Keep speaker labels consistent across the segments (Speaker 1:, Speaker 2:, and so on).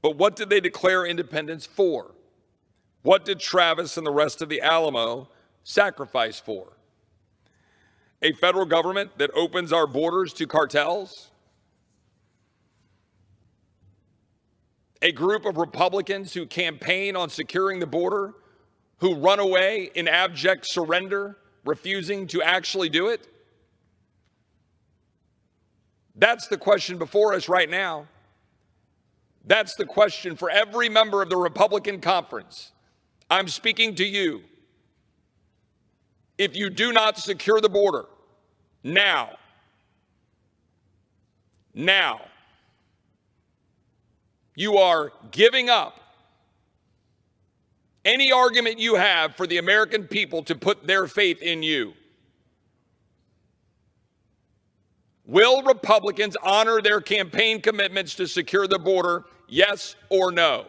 Speaker 1: But what did they declare independence for? What did Travis and the rest of the Alamo sacrifice for? A federal government that opens our borders to cartels? A group of Republicans who campaign on securing the border, who run away in abject surrender, refusing to actually do it? That's the question before us right now. That's the question for every member of the Republican conference. I'm speaking to you. If you do not secure the border now, you are giving up any argument you have for the American people to put their faith in you. Will Republicans honor their campaign commitments to secure the border, yes or no?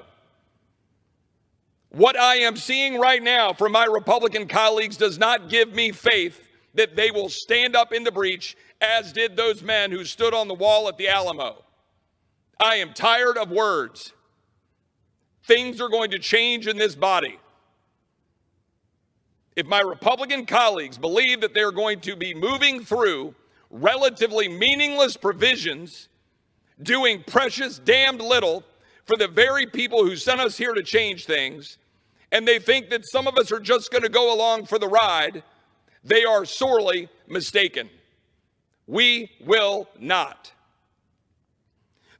Speaker 1: What I am seeing right now from my Republican colleagues does not give me faith that they will stand up in the breach, as did those men who stood on the wall at the Alamo. I am tired of words. Things are going to change in this body. If my Republican colleagues believe that they're going to be moving through relatively meaningless provisions, doing precious damned little for the very people who sent us here to change things, and they think that some of us are just going to go along for the ride, they are sorely mistaken. We will not.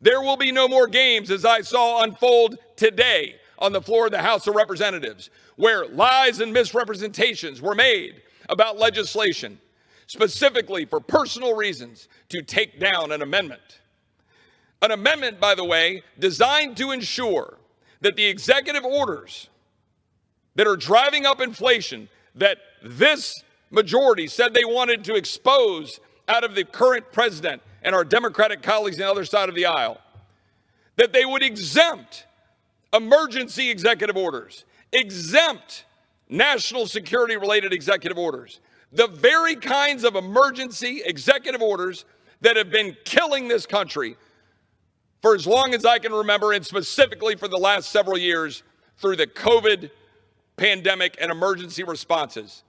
Speaker 1: There will be no more games, as I saw unfold today on the floor of the House of Representatives, where lies and misrepresentations were made about legislation, specifically for personal reasons, to take down an amendment. An amendment, by the way, designed to ensure that the executive orders that are driving up inflation, that this majority said they wanted to expose out of the current president and our Democratic colleagues on the other side of the aisle, that they would exempt emergency executive orders, exempt national security related executive orders, the very kinds of emergency executive orders that have been killing this country for as long as I can remember, and specifically for the last several years through the COVID pandemic and emergency responses.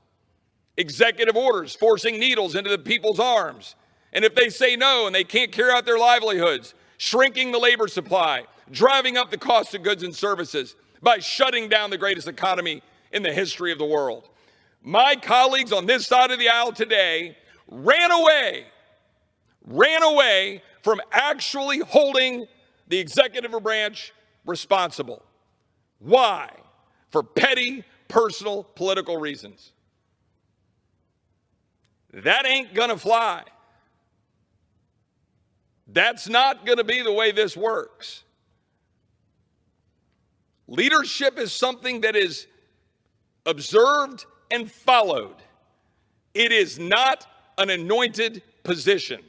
Speaker 1: Executive orders forcing needles into the people's arms. And if they say no and they can't carry out their livelihoods, shrinking the labor supply, driving up the cost of goods and services by shutting down the greatest economy in the history of the world. My colleagues on this side of the aisle today ran away from actually holding the executive branch responsible. Why? For petty, personal, political reasons. That ain't gonna fly. That's not gonna be the way this works. Leadership is something that is observed and followed. It is not an anointed position.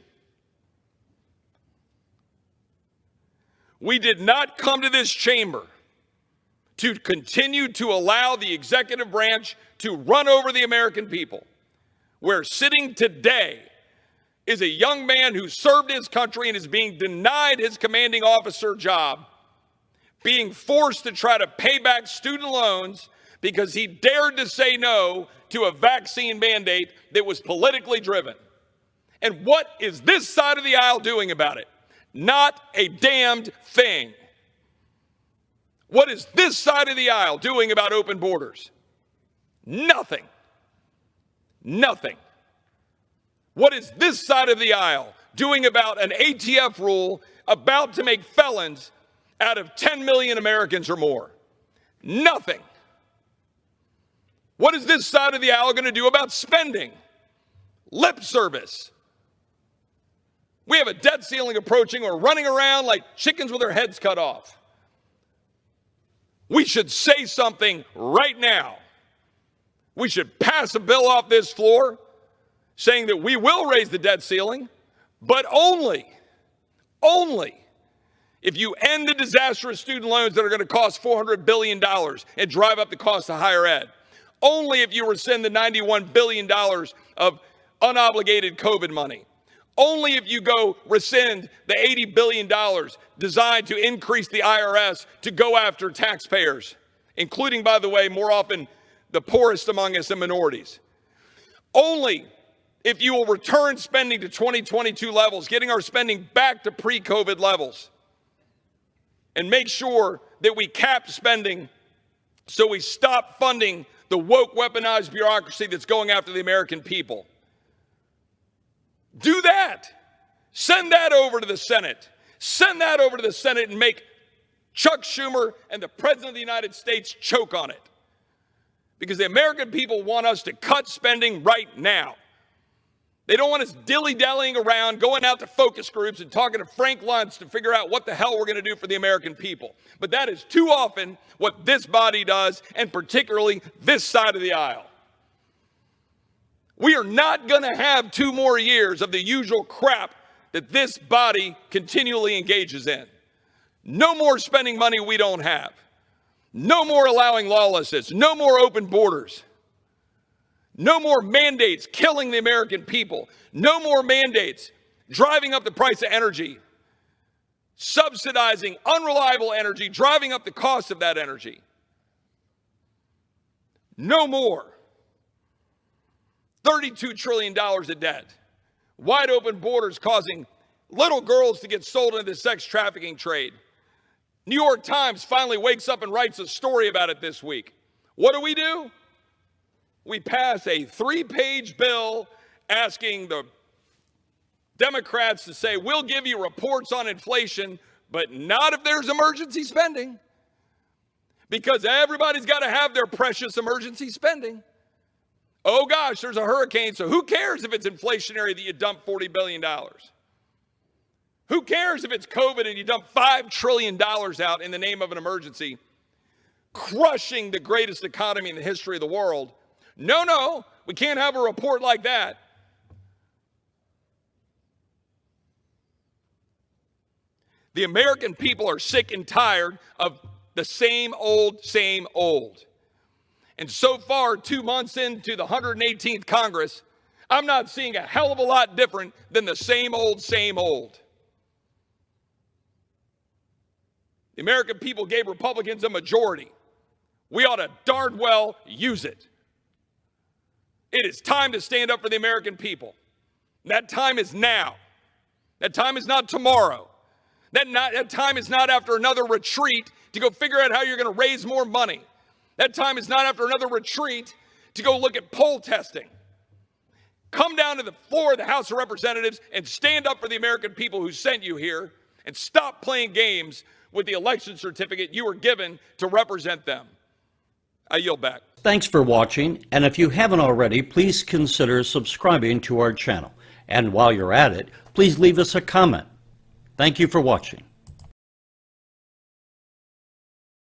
Speaker 1: We did not come to this chamber to continue to allow the executive branch to run over the American people, where sitting today is a young man who served his country and is being denied his commanding officer job, being forced to try to pay back student loans because he dared to say no to a vaccine mandate that was politically driven. And what is this side of the aisle doing about it? Not a damned thing. What is this side of the aisle doing about open borders? Nothing. Nothing. What is this side of the aisle doing about an ATF rule about to make felons out of 10 million Americans or more? Nothing. What is this side of the aisle going to do about spending? Lip service. We have a debt ceiling approaching. We're running around like chickens with their heads cut off. We should say something right now. We should pass a bill off this floor saying that we will raise the debt ceiling, but only if you end the disastrous student loans that are going to cost $400 billion and drive up the cost of higher ed. Only if you rescind the $91 billion of unobligated COVID money. Only if you go rescind the $80 billion designed to increase the IRS to go after taxpayers, including, by the way, more often the poorest among us and minorities. Only if you will return spending to 2022 levels, getting our spending back to pre-COVID levels, and make sure that we cap spending so we stop funding the woke, weaponized bureaucracy that's going after the American people. Do that. Send that over to the Senate. Send that over to the Senate and make Chuck Schumer and the President of the United States choke on it. Because the American people want us to cut spending right now. They don't want us dilly-dallying around, going out to focus groups and talking to Frank Luntz to figure out what the hell we're going to do for the American people. But that is too often what this body does, and particularly this side of the aisle. We are not going to have 2 more years of the usual crap that this body continually engages in. No more spending money we don't have. No more allowing lawlessness. No more open borders. No more mandates killing the American people. No more mandates driving up the price of energy, subsidizing unreliable energy, driving up the cost of that energy. No more. $32 trillion of debt. Wide open borders causing little girls to get sold into the sex trafficking trade. New York Times finally wakes up and writes a story about it this week. What do? We pass a 3-page bill asking the Democrats to say, we'll give you reports on inflation, but not if there's emergency spending. Because everybody's got to have their precious emergency spending. Oh gosh, there's a hurricane, so who cares if it's inflationary that you dump $40 billion? Who cares if it's COVID and you dump $5 trillion out in the name of an emergency, crushing the greatest economy in the history of the world? No, we can't have a report like that. The American people are sick and tired of the same old, same old. And so far, 2 months into the 118th Congress, I'm not seeing a hell of a lot different than the same old, same old. The American people gave Republicans a majority. We ought to darn well use it. It is time to stand up for the American people. That time is now. That time is not tomorrow. That time is not after another retreat to go figure out how you're going to raise more money. That time is not after another retreat to go look at poll testing. Come down to the floor of the House of Representatives and stand up for the American people who sent you here, and stop playing games with the election certificate you were given to represent them. I yield back.
Speaker 2: Thanks for watching, and if you haven't already, please consider subscribing to our channel. And while you're at it, please leave us a comment. Thank you for watching.